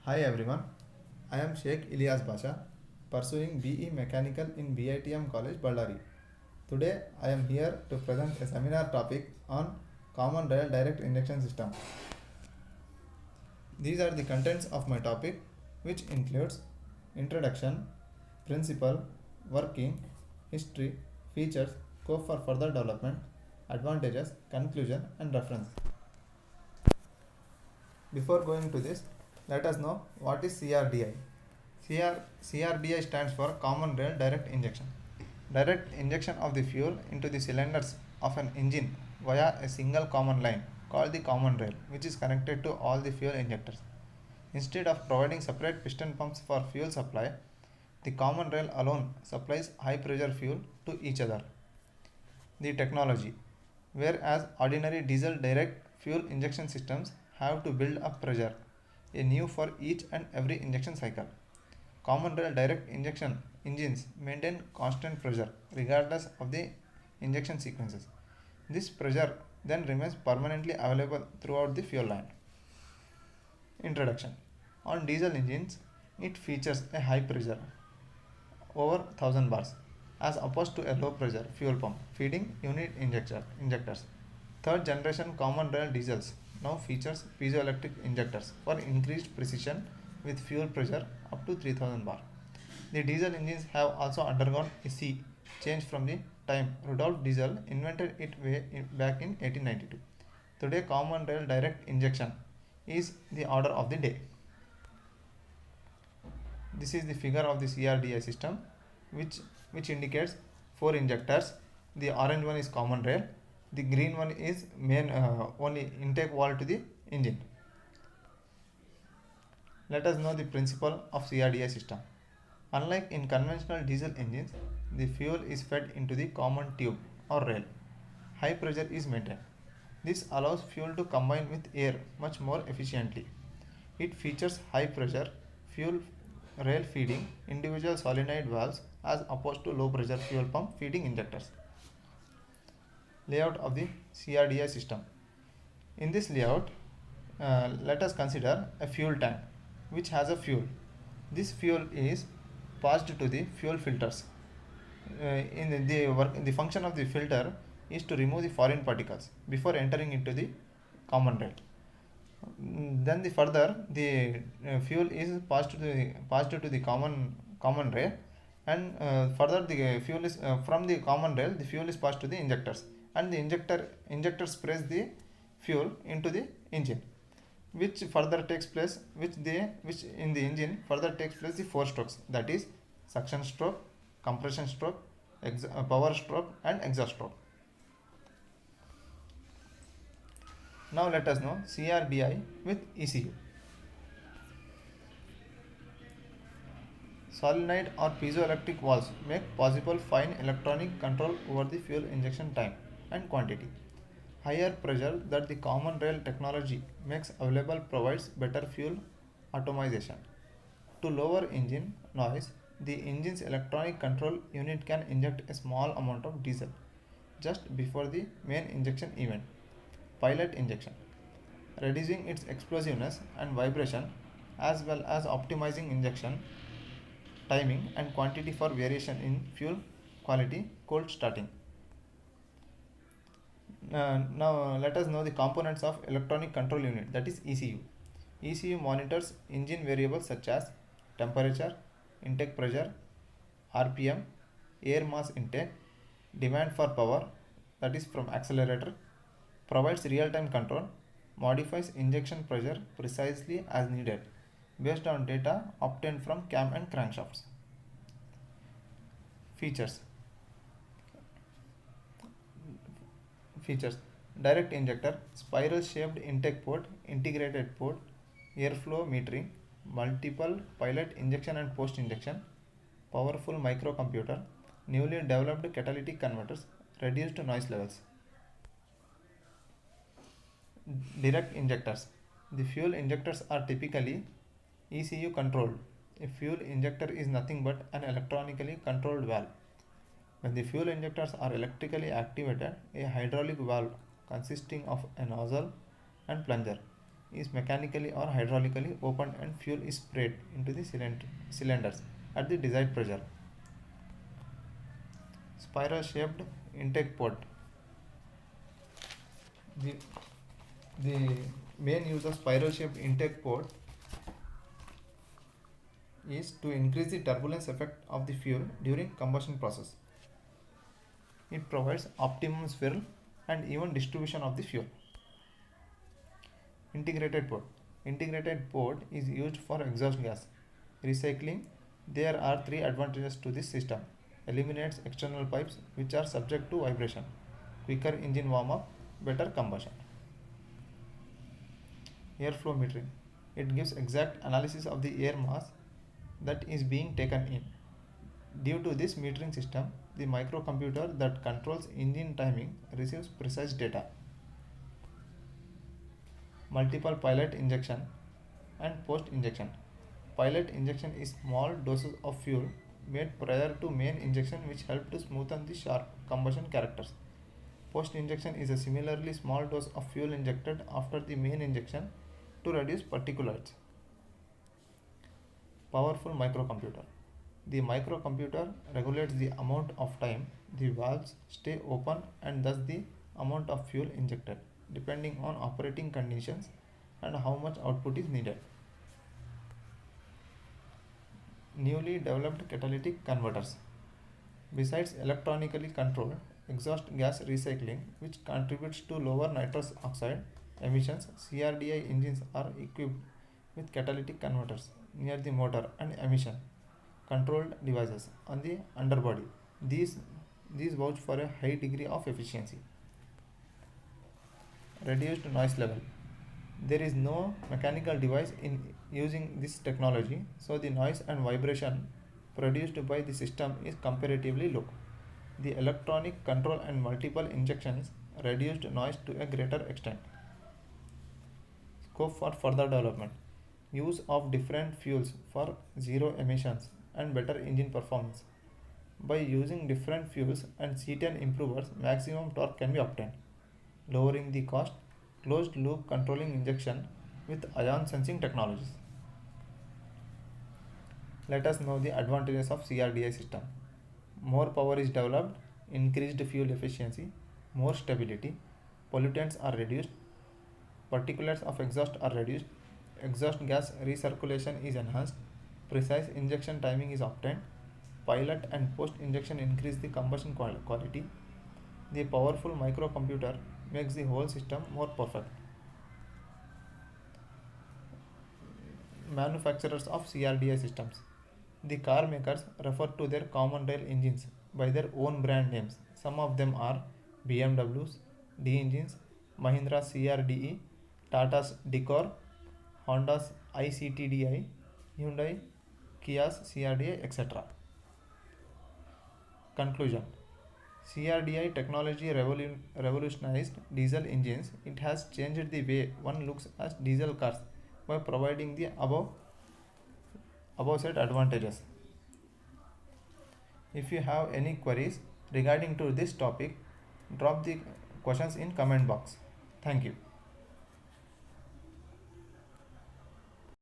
Hi everyone, I am Sheikh Ilyas Basha, pursuing BE Mechanical in BITM College, Ballari. Today I am here to present a seminar topic on Common Rail Direct Injection System. These are the contents of my topic, which includes introduction, principle, working, history, features, scope for further development, advantages, conclusion, and reference. Before going to this, let us know what is CRDI. CRDI stands for Common Rail Direct Injection. Direct injection of the fuel into the cylinders of an engine via a single common line called the common rail, which is connected to all the fuel injectors. Instead of providing separate piston pumps for fuel supply, the common rail alone supplies high pressure fuel to each other. The technology: whereas ordinary diesel direct fuel injection systems have to build up pressure, a new for each and every injection cycle, common rail direct injection engines maintain constant pressure regardless of the injection sequences. This pressure then remains permanently available throughout the fuel line. Introduction: on diesel engines, it features a high pressure over 1000 bars as opposed to a low pressure fuel pump feeding unit injectors. Third generation common rail diesels now features piezoelectric injectors for increased precision with fuel pressure up to 3000 bar. The diesel engines have also undergone a sea change from the time Rudolf Diesel invented it way back in 1892. Today, common rail direct injection is the order of the day. This is the figure of the CRDI system, which indicates four injectors. The orange one is common rail. The green one is main only intake valve to the engine. Let us know the principle of CRDI system. Unlike in conventional diesel engines, the fuel is fed into the common tube or rail. High pressure is maintained. This allows fuel to combine with air much more efficiently. It features high pressure fuel rail feeding individual solenoid valves as opposed to low pressure fuel pump feeding injectors. Layout of the CRDI system. In this layout, let us consider a fuel tank which has a fuel. This fuel is passed to the fuel filters. The function of the filter is to remove the foreign particles before entering into the common rail. Then the fuel is passed to the common rail, and further the fuel is from the common rail. The fuel is passed to the injectors, and the injector sprays the fuel into the engine, which in the engine further takes place the four strokes, that is suction stroke, compression stroke, power stroke, and exhaust stroke. Now let us know CRDI with ECU. Solenoid or piezoelectric valves make possible fine electronic control over the fuel injection time and quantity. Higher pressure that the common rail technology makes available provides better fuel atomization. To lower engine noise, the engine's electronic control unit can inject a small amount of diesel just before the main injection event. Pilot injection, reducing its explosiveness and vibration as well as optimizing injection timing and quantity for variation in fuel quality. Cold starting. Now let us know the components of electronic control unit, that is ECU. ECU monitors engine variables such as temperature, intake pressure, RPM, air mass intake, demand for power, that is from accelerator, provides real-time control, modifies injection pressure precisely as needed based on data obtained from cam and crankshafts. Features: direct injector, spiral shaped intake port, integrated port, airflow metering, multiple pilot injection and post injection, powerful microcomputer, newly developed catalytic converters, reduced noise levels. Direct injectors. The fuel injectors are typically ECU controlled. A fuel injector is nothing but an electronically controlled valve. When the fuel injectors are electrically activated, a hydraulic valve consisting of a nozzle and plunger is mechanically or hydraulically opened and fuel is sprayed into the cylinders at the desired pressure. Spiral shaped intake port. The, the main use of spiral shaped intake port is to increase the turbulence effect of the fuel during combustion process. It provides optimum swirl and even distribution of the fuel. Integrated port. Integrated port is used for exhaust gas recycling. There are three advantages to this system. Eliminates external pipes which are subject to vibration. Quicker engine warm up, better combustion. Airflow metering. It gives exact analysis of the air mass that is being taken in. Due to this metering system, the microcomputer that controls engine timing receives precise data. Multiple pilot injection and post injection. Pilot injection is small doses of fuel made prior to main injection which help to smoothen the sharp combustion characters. Post injection is a similarly small dose of fuel injected after the main injection to reduce particulates. Powerful microcomputer. The microcomputer regulates the amount of time the valves stay open and thus the amount of fuel injected, depending on operating conditions and how much output is needed. Newly developed catalytic converters. Besides electronically controlled exhaust gas recycling, which contributes to lower nitrous oxide emissions, CRDI engines are equipped with catalytic converters near the motor and emission controlled devices on the underbody. These vouch for a high degree of efficiency. Reduced noise level. There is no mechanical device in using this technology, so the noise and vibration produced by the system is comparatively low. The electronic control and multiple injections reduced noise to a greater extent. Scope for further development. Use of different fuels for zero emissions and better engine performance. By using different fuels and C10 improvers, maximum torque can be obtained, lowering the cost. Closed loop controlling injection with ion sensing technologies. Let us know the advantages of CRDI system. More power is developed, increased fuel efficiency, more stability, pollutants are reduced, particulates of exhaust are reduced, exhaust gas recirculation is enhanced, precise injection timing is obtained, pilot and post injection increase the combustion quality. The powerful microcomputer makes the whole system more perfect. Manufacturers of CRDI systems. The car makers refer to their common rail engines by their own brand names. Some of them are BMW's D engines, Mahindra CRDE, Tata's Decor, Honda's ICTDI, Hyundai, Kia's CRDI, etc. Conclusion. CRDI technology revolutionized diesel engines. It has changed the way one looks at diesel cars by providing the above said advantages. If you have any queries regarding to this topic, drop the questions in comment box. Thank you.